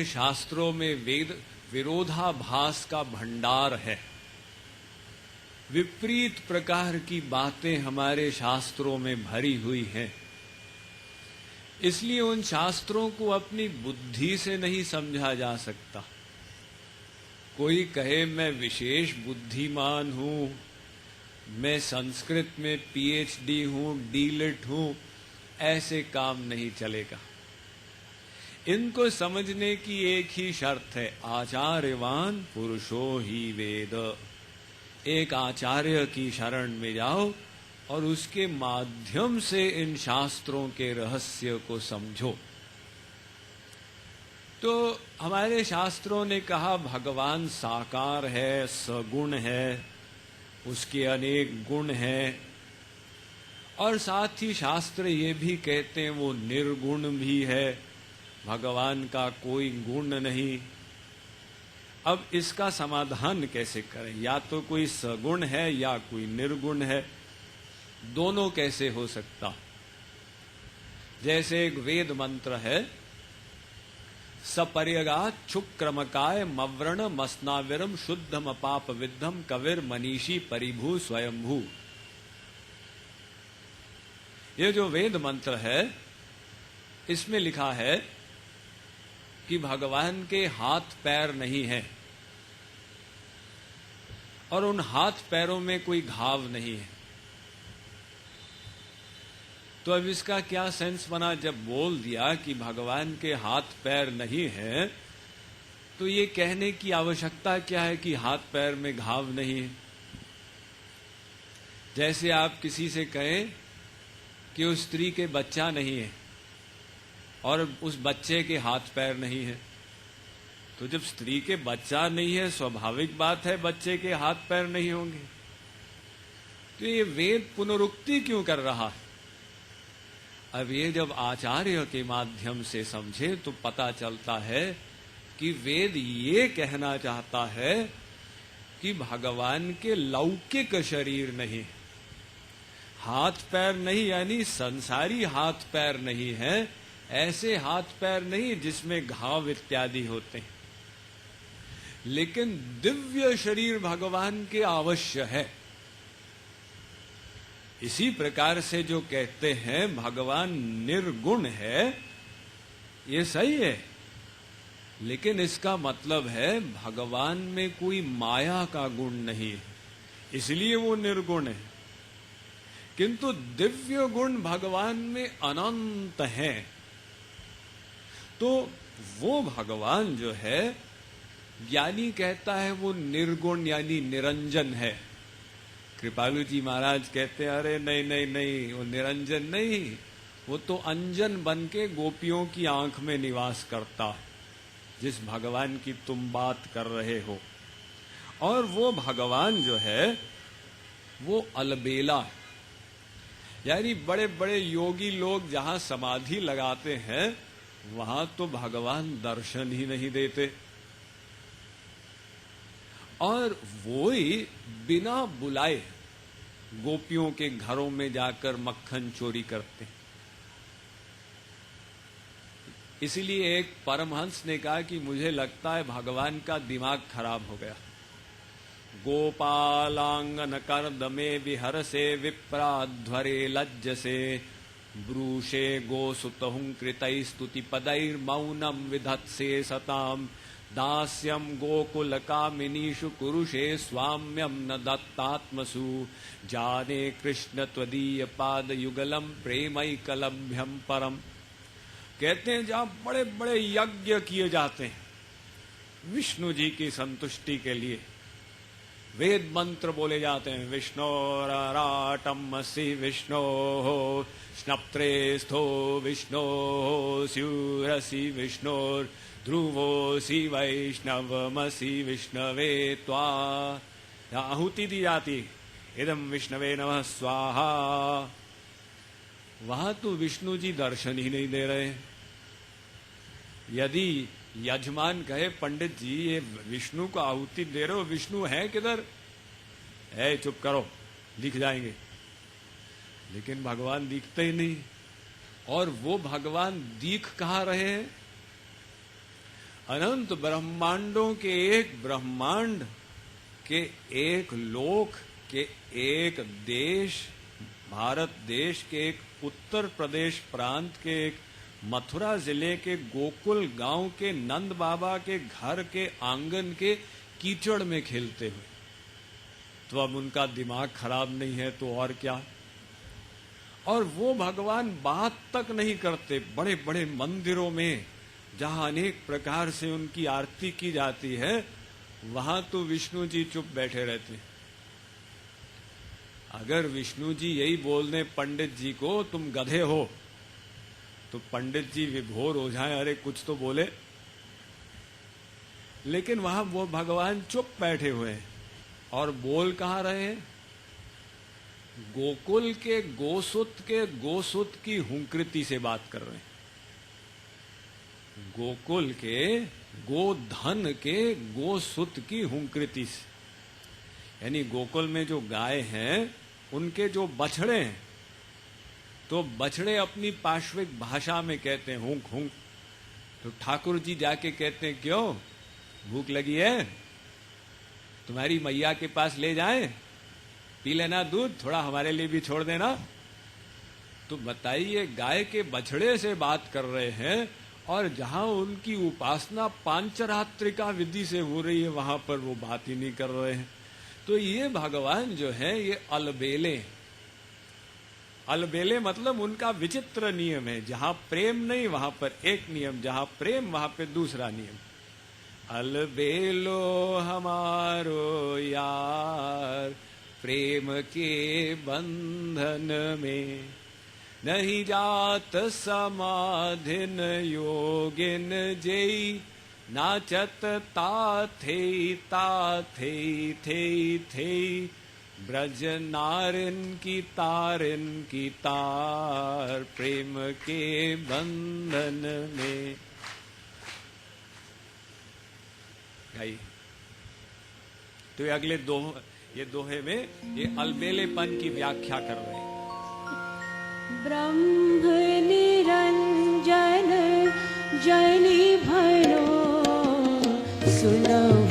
शास्त्रों में वेद विरोधाभास का भंडार है। विपरीत प्रकार की बातें हमारे शास्त्रों में भरी हुई हैं। इसलिए उन शास्त्रों को अपनी बुद्धि से नहीं समझा जा सकता। कोई कहे मैं विशेष बुद्धिमान हूं, मैं संस्कृत में पीएचडी हूं, डीलिट हूं, ऐसे काम नहीं चलेगा। इनको समझने की एक ही शर्त है, आचार्यवान पुरुषो ही वेद। एक आचार्य की शरण में जाओ और उसके माध्यम से इन शास्त्रों के रहस्य को समझो। तो हमारे शास्त्रों ने कहा भगवान साकार है, सगुण है, उसके अनेक गुण हैं, और साथ ही शास्त्र ये भी कहते हैं वो निर्गुण भी है, भगवान का कोई गुण नहीं। अब इसका समाधान कैसे करें? या तो कोई सगुण है या कोई निर्गुण है, दोनों कैसे हो सकता? जैसे एक वेद मंत्र है, सपर्यगात क्षुक्रमकाय मव्रण मस्नाविरम शुद्धम अपाप विद्धम कविर मनीषी परिभू स्वयंभू। ये जो वेद मंत्र है इसमें लिखा है कि भगवान के हाथ पैर नहीं है और उन हाथ पैरों में कोई घाव नहीं है। तो अब इसका क्या सेंस बना? जब बोल दिया कि भगवान के हाथ पैर नहीं है, तो ये कहने की आवश्यकता क्या है कि हाथ पैर में घाव नहीं है? जैसे आप किसी से कहें कि उस स्त्री के बच्चा नहीं है और उस बच्चे के हाथ पैर नहीं है, तो जब स्त्री के बच्चा नहीं है, स्वाभाविक बात है बच्चे के हाथ पैर नहीं होंगे। तो ये वेद पुनरुक्ति क्यों कर रहा है? अब ये जब आचार्य के माध्यम से समझे तो पता चलता है कि वेद ये कहना चाहता है कि भगवान के लौकिक शरीर नहीं, हाथ पैर नहीं, यानी संसारी हाथ पैर नहीं है, ऐसे हाथ पैर नहीं जिसमें घाव इत्यादि होते हैं, लेकिन दिव्य शरीर भगवान के अवश्य है। इसी प्रकार से जो कहते हैं भगवान निर्गुण है, ये सही है, लेकिन इसका मतलब है भगवान में कोई माया का गुण नहीं है, इसलिए वो निर्गुण है। किंतु दिव्य गुण भगवान में अनंत हैं। तो वो भगवान जो है, ज्ञानी कहता है वो निर्गुण यानी निरंजन है। कृपालु जी महाराज कहते हैं अरे नहीं नहीं नहीं, वो निरंजन नहीं, वो तो अंजन बन के गोपियों की आंख में निवास करता है, जिस भगवान की तुम बात कर रहे हो। और वो भगवान जो है वो अलबेला है, यानी बड़े बड़े योगी लोग जहां समाधि लगाते हैं वहां तो भगवान दर्शन ही नहीं देते, और वो ही बिना बुलाए गोपियों के घरों में जाकर मक्खन चोरी करते हैं। इसलिए एक परमहंस ने कहा कि मुझे लगता है भगवान का दिमाग खराब हो गया। गोपालांगन कर्दमे विहरसे विप्राध्वरे लज्जसे ब्रूषे गोसुतहुं कृतै स्तुति पदैर मौनम विधत्से सताम दास्यम गोकुल कामिनीषु कुरुषे स्वाम्यम न दत्तात्मसु जाने कृष्ण त्वदीय पाद युगलम प्रेमैकलभ्यम परम। कहते हैं जहां बड़े बड़े यज्ञ किए जाते हैं विष्णु जी की संतुष्टि के लिए, वेद मंत्र बोले जाते हैं, विष्णोराटमसि विष्णो स्नप्त्रेस्थो विष्णो स्यूरसि विष्णोर ध्रुवोऽसि वैष्णवमसि विष्णवे त्वा। आहुति दी जाती, इदम विष्णवे नमः स्वाहा, वहां तो विष्णु जी दर्शन ही नहीं दे रहे। यदि यजमान कहे पंडित जी ये विष्णु को आहुति दे रहे हो, विष्णु है किधर? है, चुप करो, दिख जाएंगे। लेकिन भगवान दिखते ही नहीं। और वो भगवान दिख कहां रहे हैं? अनंत ब्रह्मांडों के एक ब्रह्मांड के एक लोक के एक देश, भारत देश के एक उत्तर प्रदेश प्रांत के एक मथुरा जिले के गोकुल गांव के नंद बाबा के घर के आंगन के कीचड़ में खेलते हुए। तो अब उनका दिमाग खराब नहीं है तो और क्या। और वो भगवान बात तक नहीं करते। बड़े बड़े मंदिरों में जहां अनेक प्रकार से उनकी आरती की जाती है, वहां तो विष्णु जी चुप बैठे रहते। अगर विष्णु जी यही बोल दें पंडित जी को तुम गधे हो, तो पंडित जी विभोर हो जाएं, अरे कुछ तो बोले। लेकिन वहां वो भगवान चुप बैठे हुए हैं। और बोल कहां रहे हैं? गोकुल के गोसुत की हुंकृति से बात कर रहे हैं। गोकुल के गोधन के गोसुत की हुंकृति से, यानी गोकुल में जो गाय हैं उनके जो बछड़े हैं, तो बछड़े अपनी पाश्विक भाषा में कहते हैं हुंक हुंक। तो ठाकुर जी जाके कहते हैं क्यों भूख लगी है, तुम्हारी मैया के पास ले जाएं, पी लेना दूध, थोड़ा हमारे लिए भी छोड़ देना। तो बताइए, गाय के बछड़े से बात कर रहे हैं और जहां उनकी उपासना पांचरात्रिका विधि से हो रही है वहां पर वो बात ही नहीं कर रहे हैं। तो ये भगवान जो है ये अलबेले मतलब उनका विचित्र नियम है। जहां प्रेम नहीं वहां पर एक नियम, जहां प्रेम वहां पे दूसरा नियम। अलबेलो हमारो यार, प्रेम के बंधन में नहीं जात समाधिन योगिन जेई, नाचत ताथे थे ब्रज नारिन की तार, प्रेम के बंधन में। गाइए। तो ये अगले ये दोहे में ये अलबेलेपन की व्याख्या कर रहे हैं। ब्रह्म निरंजन जनि भरो सुनो